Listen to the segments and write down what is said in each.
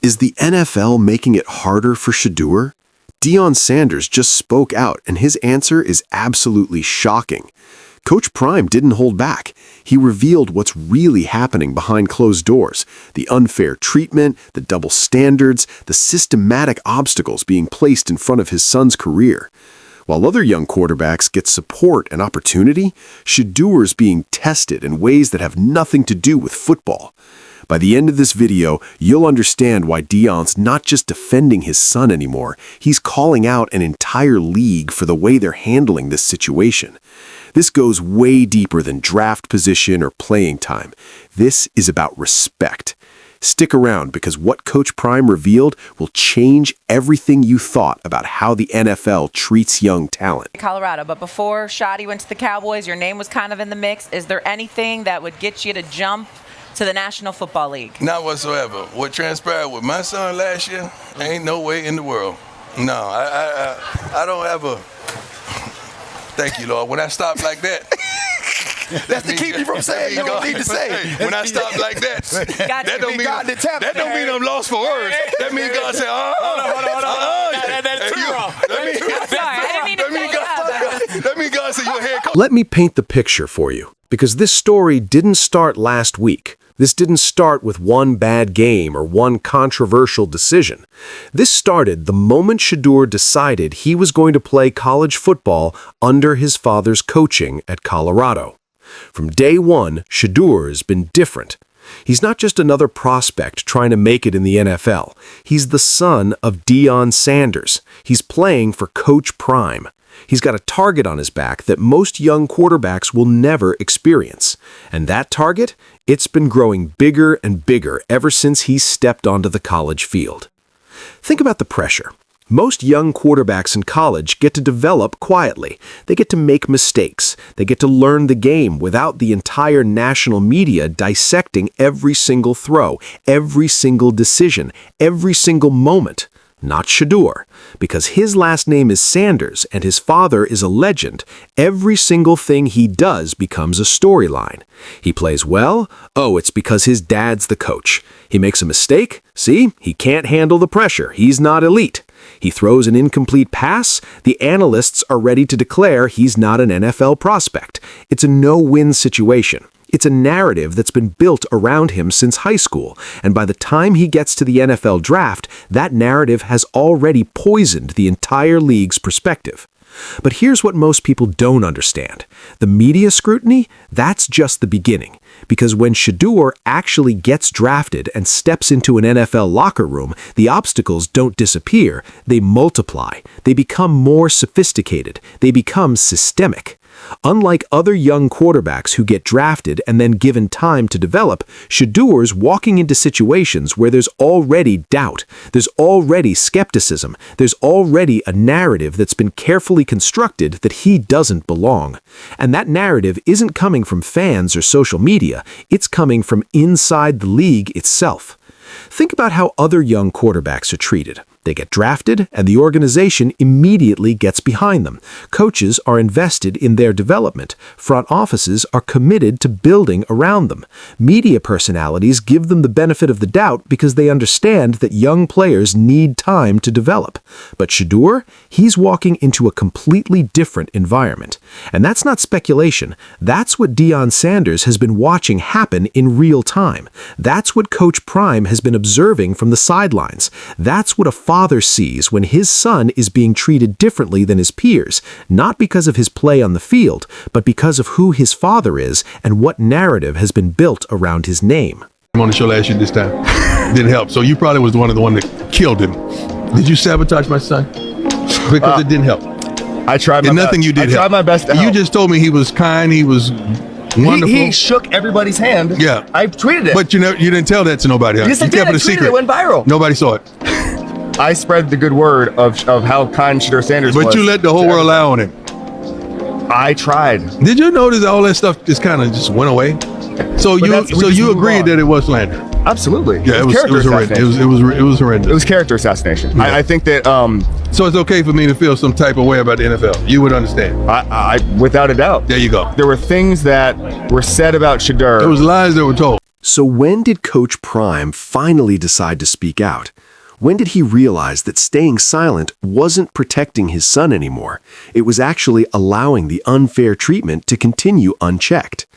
Is the NFL making it harder for Shedeur? Deion Sanders just spoke out, and his answer is absolutely shocking. Coach Prime didn't hold back. He revealed what's really happening behind closed doors, the unfair treatment, the double standards, the systematic obstacles being placed in front of his son's career. While other young quarterbacks get support and opportunity, Shedeur's being tested in ways that have nothing to do with football. By the end of this video, you'll understand why Deion's not just defending his son anymore, he's calling out an entire league for the way they're handling this situation. This goes way deeper than draft position or playing time. This is about respect. Stick around because what Coach Prime revealed will change everything you thought about how the NFL treats young talent. Colorado, but before Shadi went to the Cowboys, your name was kind of in the mix. Is there anything that would get you to jump to the National Football League? Not whatsoever. What transpired with my son last year, ain't no way in the world. No, I don't have a... Thank you, Lord. When I stop like that... That's to keep you from saying you don't need to say. When I stop like that, that don't mean I'm lost for words. That means God said, That's too wrong. That means God said, you're head coach. Let me paint the picture for you, because this story didn't start last week. This didn't start with one bad game or one controversial decision. This started the moment Shedeur decided he was going to play college football under his father's coaching at Colorado. From day one, Shedeur's been different. He's not just another prospect trying to make it in the NFL. He's the son of Deion Sanders. He's playing for Coach Prime. He's got a target on his back that most young quarterbacks will never experience. And that target, it's been growing bigger and bigger ever since he stepped onto the college field. Think about the pressure. Most young quarterbacks in college get to develop quietly. They get to make mistakes. They get to learn the game without the entire national media dissecting every single throw, every single decision, every single moment. Not Shedeur. Because his last name is Sanders and his father is a legend, every single thing he does becomes a storyline. He plays well? Oh, it's because his dad's the coach. He makes a mistake? See, he can't handle the pressure. He's not elite. He throws an incomplete pass? The analysts are ready to declare he's not an NFL prospect. It's a no-win situation. It's a narrative that's been built around him since high school, and by the time he gets to the NFL draft, that narrative has already poisoned the entire league's perspective. But here's what most people don't understand. The media scrutiny, that's just the beginning. Because when Shedeur actually gets drafted and steps into an NFL locker room, the obstacles don't disappear, they multiply. They become more sophisticated. They become systemic. Unlike other young quarterbacks who get drafted and then given time to develop, Shedeur's walking into situations where there's already doubt, there's already skepticism, there's already a narrative that's been carefully constructed that he doesn't belong. And that narrative isn't coming from fans or social media, it's coming from inside the league itself. Think about how other young quarterbacks are treated. They get drafted, and the organization immediately gets behind them. Coaches are invested in their development. Front offices are committed to building around them. Media personalities give them the benefit of the doubt because they understand that young players need time to develop. But Shedeur, he's walking into a completely different environment. And that's not speculation. That's what Deion Sanders has been watching happen in real time. That's what Coach Prime has been observing from the sidelines. That's what a father sees when his son is being treated differently than his peers, not because of his play on the field, but because of who his father is and what narrative has been built around his name. I'm on the show last year this time. Didn't help. So you probably was one of the one that killed him. Did you sabotage my son? Because it didn't help. I tried my and nothing best. You did I tried my best to help. You just told me he was kind, he was wonderful. He shook everybody's hand. Yeah. I tweeted it. But you didn't tell that to nobody. Yes, I did. Kept it a I tweeted secret. it. It went viral. Nobody saw it. I spread the good word of how kind Shedeur Sanders was. But you let the whole world lie on him. I tried. Did you notice all that stuff just kind of just went away? So you agreed that it was slander? Absolutely. Yeah, it was horrendous. It was horrendous. It was character assassination. Yeah. I think that. So it's okay for me to feel some type of way about the NFL. You would understand. I without a doubt. There you go. There were things that were said about Shedeur. There was lies that were told. So when did Coach Prime finally decide to speak out? When did he realize that staying silent wasn't protecting his son anymore? It was actually allowing the unfair treatment to continue unchecked.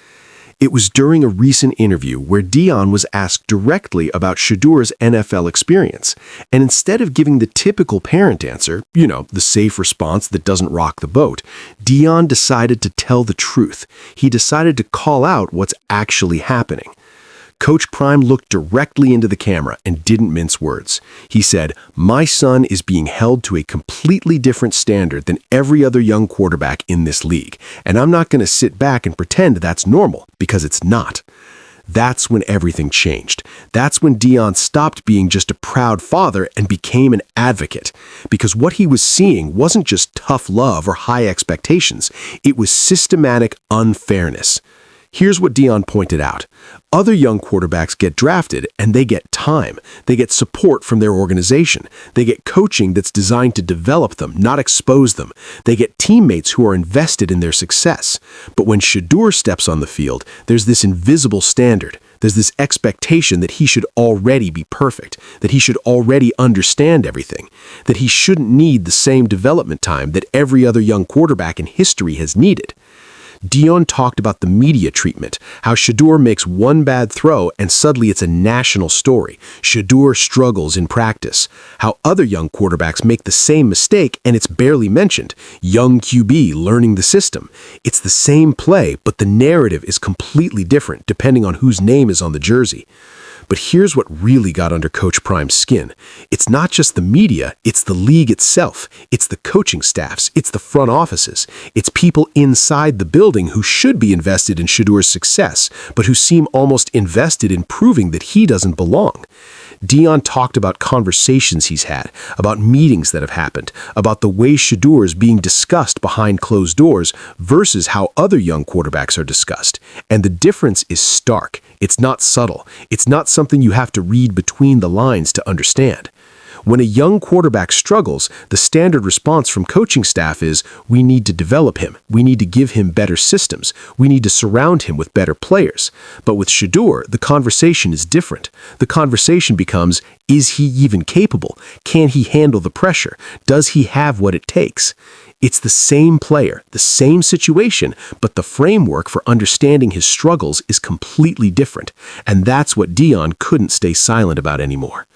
It was during a recent interview where Deion was asked directly about Shedeur's NFL experience, and instead of giving the typical parent answer, the safe response that doesn't rock the boat, Deion decided to tell the truth. He decided to call out what's actually happening. Coach Prime looked directly into the camera and didn't mince words. He said, "My son is being held to a completely different standard than every other young quarterback in this league, and I'm not going to sit back and pretend that's normal, because it's not." That's when everything changed. That's when Deion stopped being just a proud father and became an advocate. Because what he was seeing wasn't just tough love or high expectations. It was systematic unfairness. Here's what Deion pointed out. Other young quarterbacks get drafted and they get time. They get support from their organization. They get coaching that's designed to develop them, not expose them. They get teammates who are invested in their success. But when Shedeur steps on the field, there's this invisible standard. There's this expectation that he should already be perfect, that he should already understand everything, that he shouldn't need the same development time that every other young quarterback in history has needed. Deion talked about the media treatment, how Shedeur makes one bad throw and suddenly it's a national story. Shedeur struggles in practice. How other young quarterbacks make the same mistake and it's barely mentioned. Young QB learning the system. It's the same play, but the narrative is completely different depending on whose name is on the jersey. But here's what really got under Coach Prime's skin. It's not just the media, it's the league itself. It's the coaching staffs, it's the front offices. It's people inside the building who should be invested in Shedeur's success, but who seem almost invested in proving that he doesn't belong. Deion talked about conversations he's had, about meetings that have happened, about the way Shedeur is being discussed behind closed doors versus how other young quarterbacks are discussed. And the difference is stark. It's not subtle. It's not something you have to read between the lines to understand. When a young quarterback struggles, the standard response from coaching staff is, we need to develop him. We need to give him better systems. We need to surround him with better players. But with Shedeur, the conversation is different. The conversation becomes, is he even capable? Can he handle the pressure? Does he have what it takes? It's the same player, the same situation, but the framework for understanding his struggles is completely different. And that's what Deion couldn't stay silent about anymore.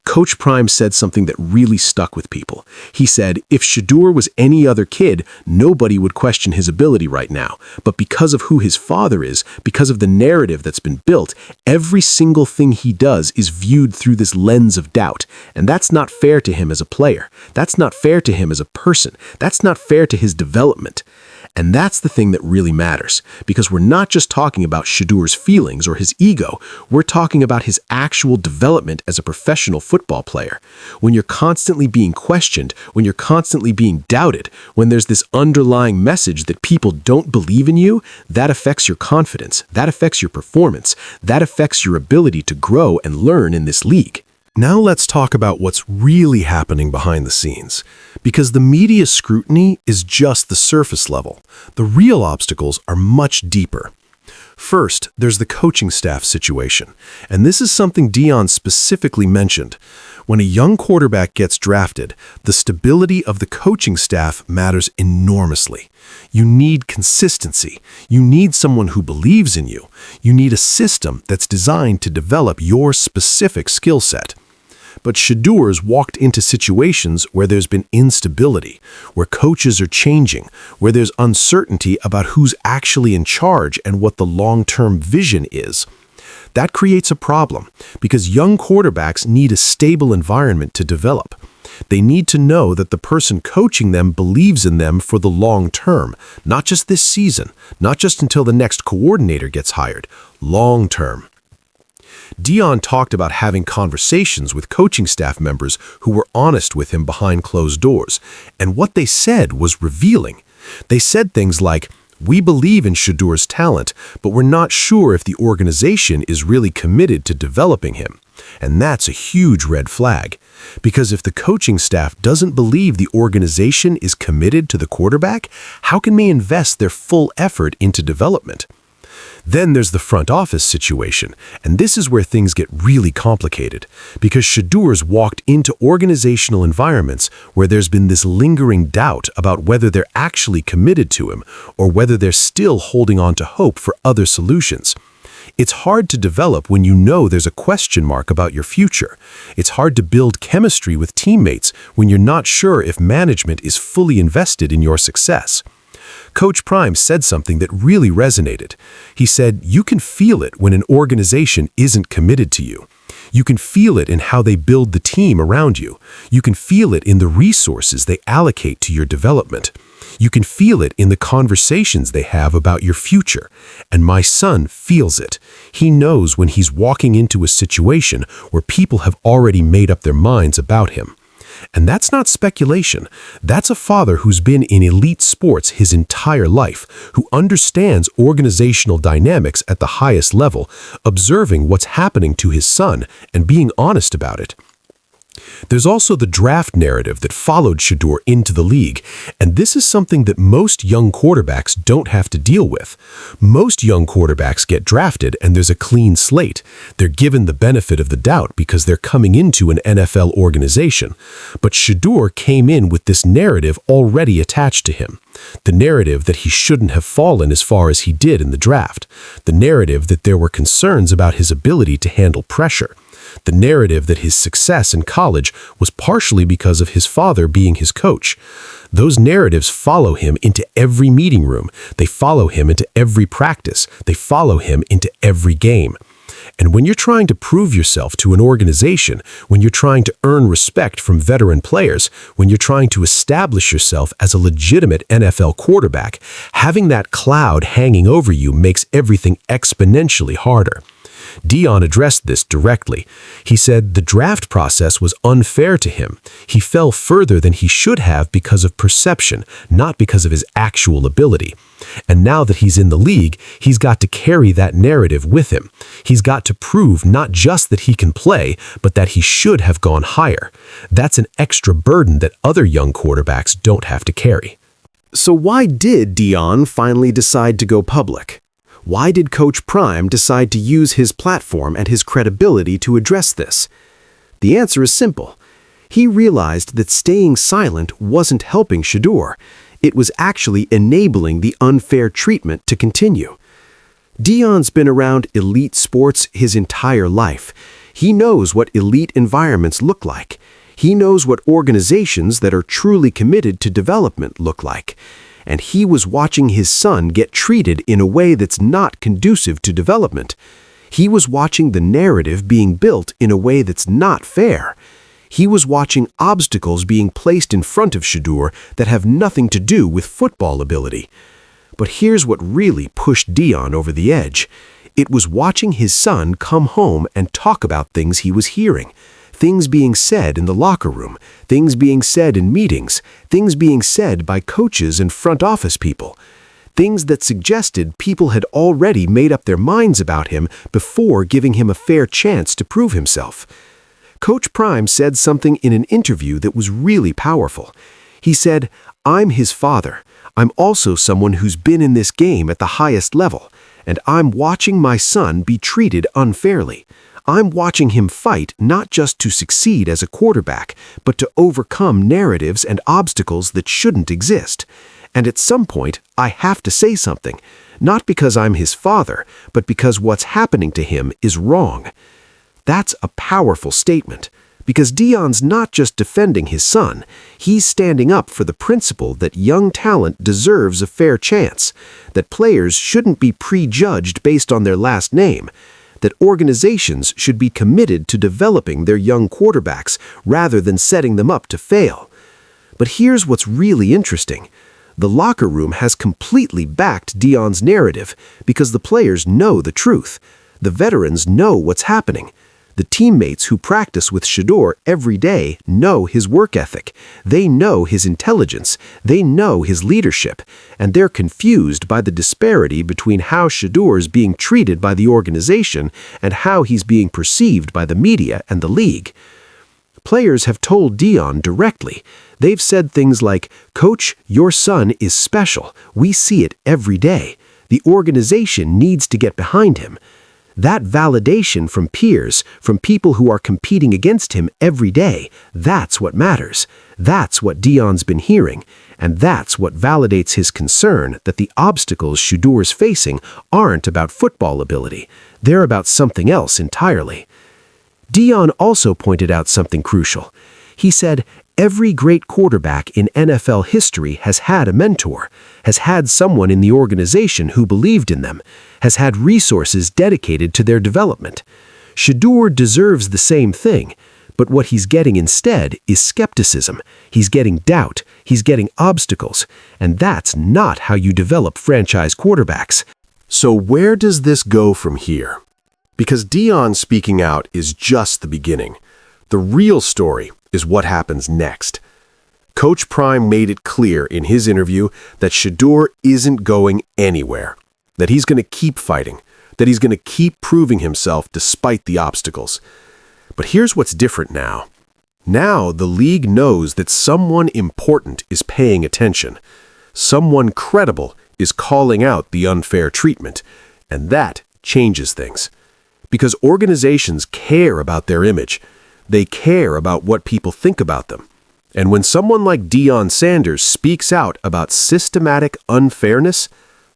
Coach Prime said something that really stuck with people. He said, if Shedeur was any other kid, nobody would question his ability right now. But because of who his father is, because of the narrative that's been built, every single thing he does is viewed through this lens of doubt. And that's not fair to him as a player. That's not fair to him as a person. That's not fair to his development. And that's the thing that really matters, because we're not just talking about Shedeur's feelings or his ego, we're talking about his actual development as a professional football player. When you're constantly being questioned, when you're constantly being doubted, when there's this underlying message that people don't believe in you, that affects your confidence, that affects your performance, that affects your ability to grow and learn in this league. Now let's talk about what's really happening behind the scenes, because the media scrutiny is just the surface level. The real obstacles are much deeper. First, there's the coaching staff situation, and this is something Deion specifically mentioned. When a young quarterback gets drafted, the stability of the coaching staff matters enormously. You need consistency. You need someone who believes in you. You need a system that's designed to develop your specific skill set. But Shedeur's walked into situations where there's been instability, where coaches are changing, where there's uncertainty about who's actually in charge and what the long-term vision is. That creates a problem because young quarterbacks need a stable environment to develop. They need to know that the person coaching them believes in them for the long term, not just this season, not just until the next coordinator gets hired, long term. Deion talked about having conversations with coaching staff members who were honest with him behind closed doors, and what they said was revealing. They said things like, "We believe in Shedeur's talent, but we're not sure if the organization is really committed to developing him." And that's a huge red flag, because if the coaching staff doesn't believe the organization is committed to the quarterback, how can they invest their full effort into development? Then there's the front office situation, and this is where things get really complicated, because Shedeur's walked into organizational environments where there's been this lingering doubt about whether they're actually committed to him or whether they're still holding on to hope for other solutions. It's hard to develop when you know there's a question mark about your future. It's hard to build chemistry with teammates when you're not sure if management is fully invested in your success. Coach Prime said something that really resonated. He said, "You can feel it when an organization isn't committed to you. You can feel it in how they build the team around you. You can feel it in the resources they allocate to your development. You can feel it in the conversations they have about your future. And my son feels it. He knows when he's walking into a situation where people have already made up their minds about him." And that's not speculation. That's a father who's been in elite sports his entire life, who understands organizational dynamics at the highest level, observing what's happening to his son and being honest about it. There's also the draft narrative that followed Shedeur into the league, and this is something that most young quarterbacks don't have to deal with. Most young quarterbacks get drafted and there's a clean slate. They're given the benefit of the doubt because they're coming into an NFL organization. But Shedeur came in with this narrative already attached to him. The narrative that he shouldn't have fallen as far as he did in the draft. The narrative that there were concerns about his ability to handle pressure. The narrative that his success in college was partially because of his father being his coach. Those narratives follow him into every meeting room. They follow him into every practice. They follow him into every game. And when you're trying to prove yourself to an organization, when you're trying to earn respect from veteran players, when you're trying to establish yourself as a legitimate NFL quarterback, having that cloud hanging over you makes everything exponentially harder. Deion addressed this directly. He said the draft process was unfair to him. He fell further than he should have because of perception, not because of his actual ability. And now that he's in the league, he's got to carry that narrative with him. He's got to prove not just that he can play, but that he should have gone higher. That's an extra burden that other young quarterbacks don't have to carry. So why did Deion finally decide to go public? Why did Coach Prime decide to use his platform and his credibility to address this? The answer is simple. He realized that staying silent wasn't helping Shedeur. It was actually enabling the unfair treatment to continue. Deion's been around elite sports his entire life. He knows what elite environments look like. He knows what organizations that are truly committed to development look like. And he was watching his son get treated in a way that's not conducive to development. He was watching the narrative being built in a way that's not fair. He was watching obstacles being placed in front of Shedeur that have nothing to do with football ability. But here's what really pushed Deion over the edge. It was watching his son come home and talk about things he was hearing. Things being said in the locker room, things being said in meetings, things being said by coaches and front office people. Things that suggested people had already made up their minds about him before giving him a fair chance to prove himself. Coach Prime said something in an interview that was really powerful. He said, "I'm his father. I'm also someone who's been in this game at the highest level, and I'm watching my son be treated unfairly. I'm watching him fight not just to succeed as a quarterback, but to overcome narratives and obstacles that shouldn't exist. And at some point, I have to say something, not because I'm his father, but because what's happening to him is wrong." That's a powerful statement, because Deion's not just defending his son, he's standing up for the principle that young talent deserves a fair chance, that players shouldn't be prejudged based on their last name, that organizations should be committed to developing their young quarterbacks rather than setting them up to fail. But here's what's really interesting. The locker room has completely backed Deion's narrative because the players know the truth. The veterans know what's happening. The teammates who practice with Shedeur every day know his work ethic. They know his intelligence. They know his leadership. And they're confused by the disparity between how Shedeur's being treated by the organization and how he's being perceived by the media and the league. Players have told Deion directly. They've said things like, "Coach, your son is special. We see it every day." The organization needs to get behind him. That validation from peers, from people who are competing against him every day, that's what matters. That's what Deion's been hearing, and that's what validates his concern that the obstacles Shedeur's facing aren't about football ability. They're about something else entirely. Deion also pointed out something crucial. He said, every great quarterback in NFL history has had a mentor, has had someone in the organization who believed in them, has had resources dedicated to their development. Shedeur deserves the same thing, but what he's getting instead is skepticism. He's getting doubt. He's getting obstacles. And that's not how you develop franchise quarterbacks. So where does this go from here? Because Deion speaking out is just the beginning. The real story is what happens next. Coach Prime made it clear in his interview that Shedeur isn't going anywhere, that he's going to keep fighting, that he's going to keep proving himself despite the obstacles. But here's what's different now. Now the league knows that someone important is paying attention. Someone credible is calling out the unfair treatment, and that changes things. Because organizations care about their image. They care about what people think about them. And when someone like Deion Sanders speaks out about systematic unfairness,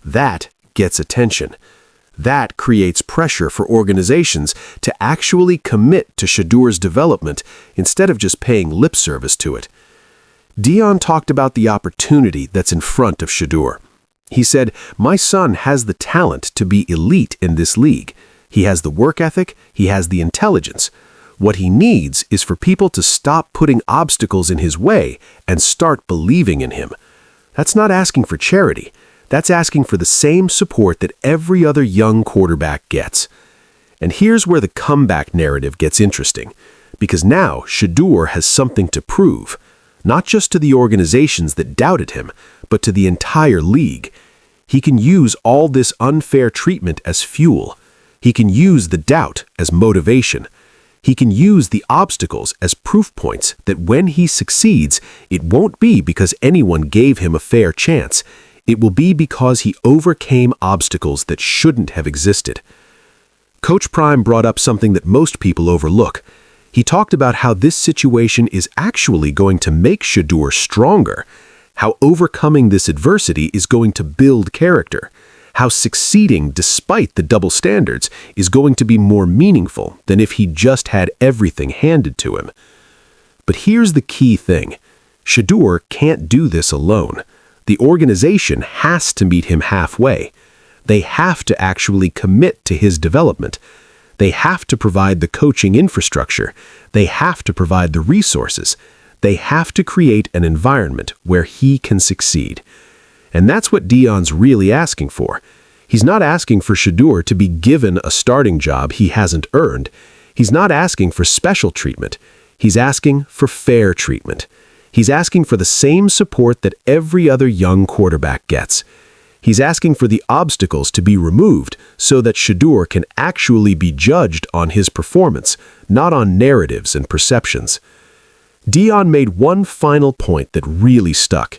that gets attention. That creates pressure for organizations to actually commit to Shedeur's development instead of just paying lip service to it. Deion talked about the opportunity that's in front of Shedeur. He said, "My son has the talent to be elite in this league. He has the work ethic, he has the intelligence. What he needs is for people to stop putting obstacles in his way and start believing in him." That's not asking for charity. That's asking for the same support that every other young quarterback gets. And here's where the comeback narrative gets interesting, because now Shedeur has something to prove, not just to the organizations that doubted him, but to the entire league. He can use all this unfair treatment as fuel. He can use the doubt as motivation. He can use the obstacles as proof points that when he succeeds, it won't be because anyone gave him a fair chance. It will be because he overcame obstacles that shouldn't have existed. Coach Prime brought up something that most people overlook. He talked about how this situation is actually going to make Shedeur stronger, how overcoming this adversity is going to build character, how succeeding despite the double standards is going to be more meaningful than if he just had everything handed to him. But here's the key thing. Shedeur can't do this alone. The organization has to meet him halfway. They have to actually commit to his development. They have to provide the coaching infrastructure. They have to provide the resources. They have to create an environment where he can succeed. And that's what Deion's really asking for. He's not asking for Shedeur to be given a starting job he hasn't earned. He's not asking for special treatment. He's asking for fair treatment. He's asking for the same support that every other young quarterback gets. He's asking for the obstacles to be removed so that Shedeur can actually be judged on his performance, not on narratives and perceptions. Deion made one final point that really stuck.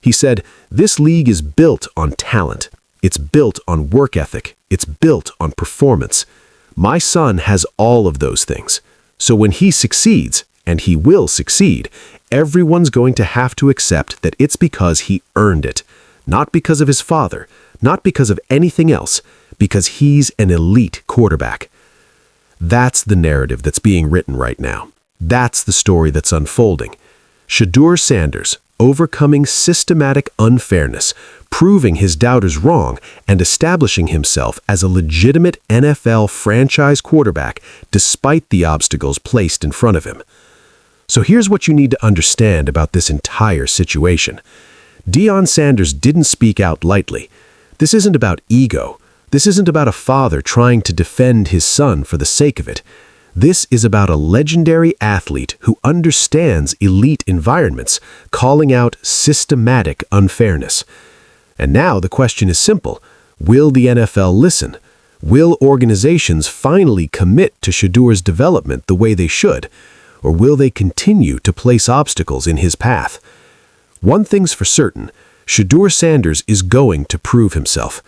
He said, "This league is built on talent. It's built on work ethic. It's built on performance. My son has all of those things. So when he succeeds, and he will succeed, everyone's going to have to accept that it's because he earned it, not because of his father, not because of anything else, because he's an elite quarterback." That's the narrative that's being written right now. That's the story that's unfolding. Shedeur Sanders, overcoming systematic unfairness, proving his doubters wrong, and establishing himself as a legitimate NFL franchise quarterback despite the obstacles placed in front of him. So here's what you need to understand about this entire situation. Deion Sanders didn't speak out lightly. This isn't about ego. This isn't about a father trying to defend his son for the sake of it. This is about a legendary athlete who understands elite environments, calling out systematic unfairness. And now the question is simple. Will the NFL listen? Will organizations finally commit to Shedeur's development the way they should? Or will they continue to place obstacles in his path? One thing's for certain, Shedeur Sanders is going to prove himself.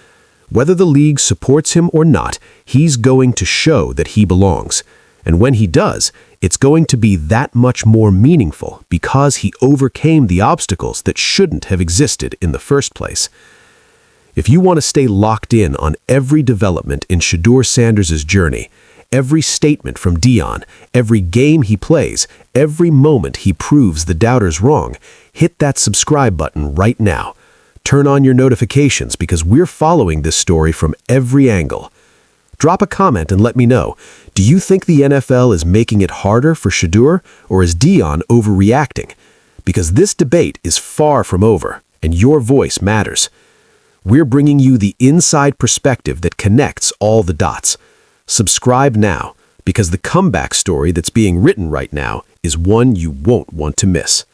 Whether the league supports him or not, he's going to show that he belongs. And when he does, it's going to be that much more meaningful because he overcame the obstacles that shouldn't have existed in the first place. If you want to stay locked in on every development in Shedeur Sanders' journey, every statement from Deion, every game he plays, every moment he proves the doubters wrong, hit that subscribe button right now. Turn on your notifications because we're following this story from every angle. Drop a comment and let me know. Do you think the NFL is making it harder for Shedeur, or is Deion overreacting? Because this debate is far from over, and your voice matters. We're bringing you the inside perspective that connects all the dots. Subscribe now, because the comeback story that's being written right now is one you won't want to miss.